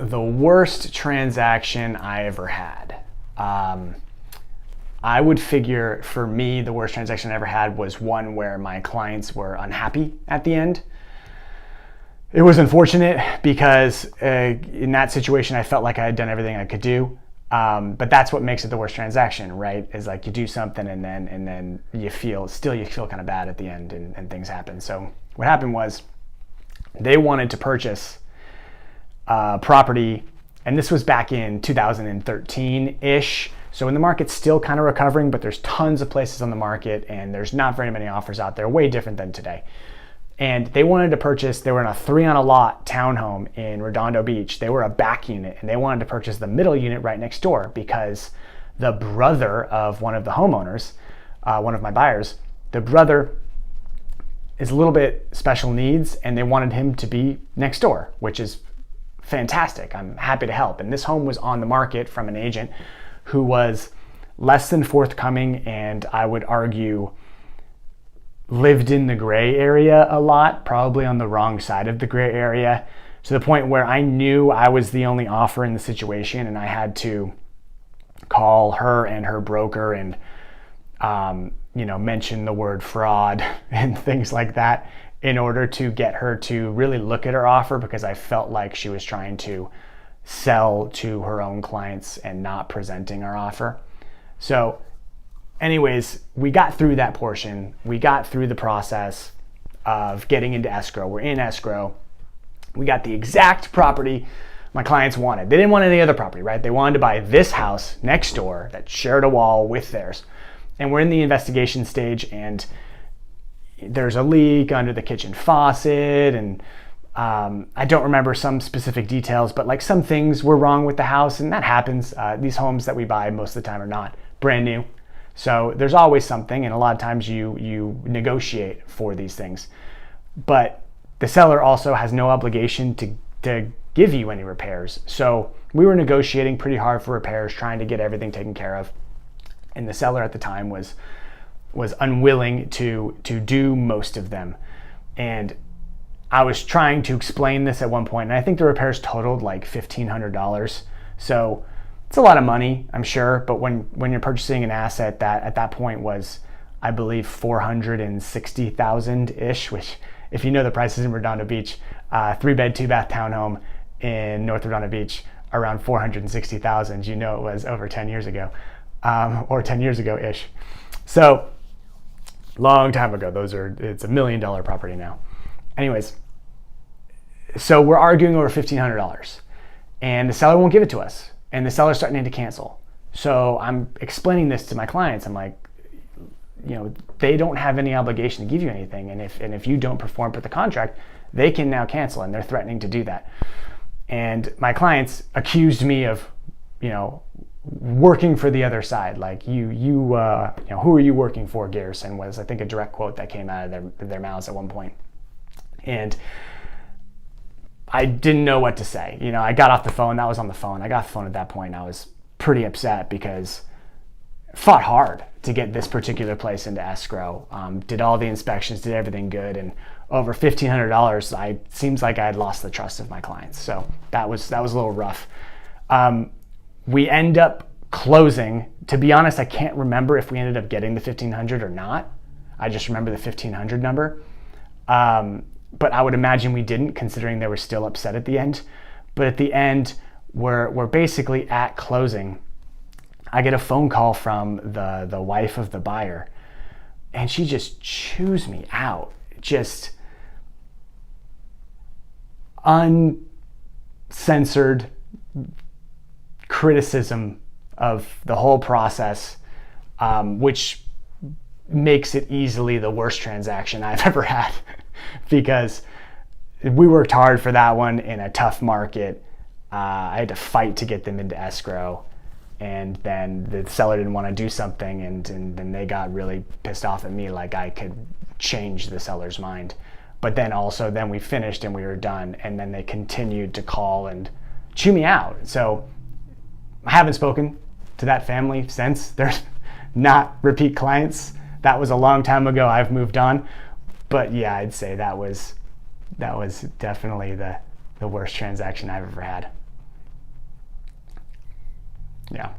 The worst transaction I ever had. I would figure for me, the worst transaction I ever had was one where my clients were unhappy at the end. It was unfortunate because in that situation, I felt like I had done everything I could do. But that's what makes it the worst transaction, right? Is like you do something and then you feel kind of bad at the end and things happen. So what happened was they wanted to purchase property, and this was back in 2013-ish. So when the market's still kind of recovering, but there's tons of places on the market and there's not very many offers out there, way different than today. And they wanted to purchase, they were in a 3-on-a-lot townhome in Redondo Beach. They were a back unit and they wanted to purchase the middle unit right next door because the brother of one of the homeowners, one of my buyers, the brother is a little bit special needs and they wanted him to be next door, which is fantastic. I'm happy to help. And this home was on the market from an agent who was less than forthcoming, and I would argue lived in the gray area a lot, probably on the wrong side of the gray area, to the point where I knew I was the only offer in the situation and I had to call her and her broker and mention the word fraud and things like that in order to get her to really look at her offer, because I felt like she was trying to sell to her own clients and not presenting our offer. So anyways, we got through that portion. We got through the process of getting into escrow. We're in escrow. We got the exact property my clients wanted. They didn't want any other property, right? They wanted to buy this house next door that shared a wall with theirs. And we're in the investigation stage, and there's a leak under the kitchen faucet, and I don't remember some specific details, but like some things were wrong with the house, and that happens. These homes that we buy most of the time are not brand new. So there's always something, and a lot of times you negotiate for these things. But the seller also has no obligation to give you any repairs. So we were negotiating pretty hard for repairs, trying to get everything taken care of. And the seller at the time was unwilling to do most of them. And I was trying to explain this at one point, and I think the repairs totaled like $1,500. So it's a lot of money, I'm sure, but when you're purchasing an asset that at that point was, I believe, $460,000-ish, which, if you know the prices in Redondo Beach, 3-bed, 2-bath townhome in North Redondo Beach, around $460,000, you know it was over 10 years ago, or 10 years ago-ish. So long time ago, it's $1 million property now. Anyways, so we're arguing over $1,500, and the seller won't give it to us, and the seller's starting to cancel. So I'm explaining this to my clients. I'm like, they don't have any obligation to give you anything, and if you don't perform per the contract, they can now cancel, and they're threatening to do that. And my clients accused me of, working for the other side. Like who are you working for, Garrison? Was, I think, a direct quote that came out of their mouths at one point. And I didn't know what to say. I got off the phone. That was on the phone. I got off the phone at that point. I was pretty upset because I fought hard to get this particular place into escrow. Did all the inspections, did everything good, and over $1,500, seems like I had lost the trust of my clients. So that was a little rough. We end up closing. To be honest, I can't remember if we ended up getting the $1,500 or not. I just remember the $1,500 number. But I would imagine we didn't, considering they were still upset at the end. But at the end, we're basically at closing. I get a phone call from the wife of the buyer, and she just chews me out. Just uncensored criticism of the whole process, which makes it easily the worst transaction I've ever had. Because we worked hard for that one in a tough market. I had to fight to get them into escrow, and then the seller didn't want to do something, and then they got really pissed off at me, like I could change the seller's mind. But then we finished and we were done, and then they continued to call and chew me out. So I haven't spoken to that family since. They're not repeat clients. That was a long time ago. I've moved on. But yeah, I'd say that was definitely the worst transaction I've ever had. Yeah.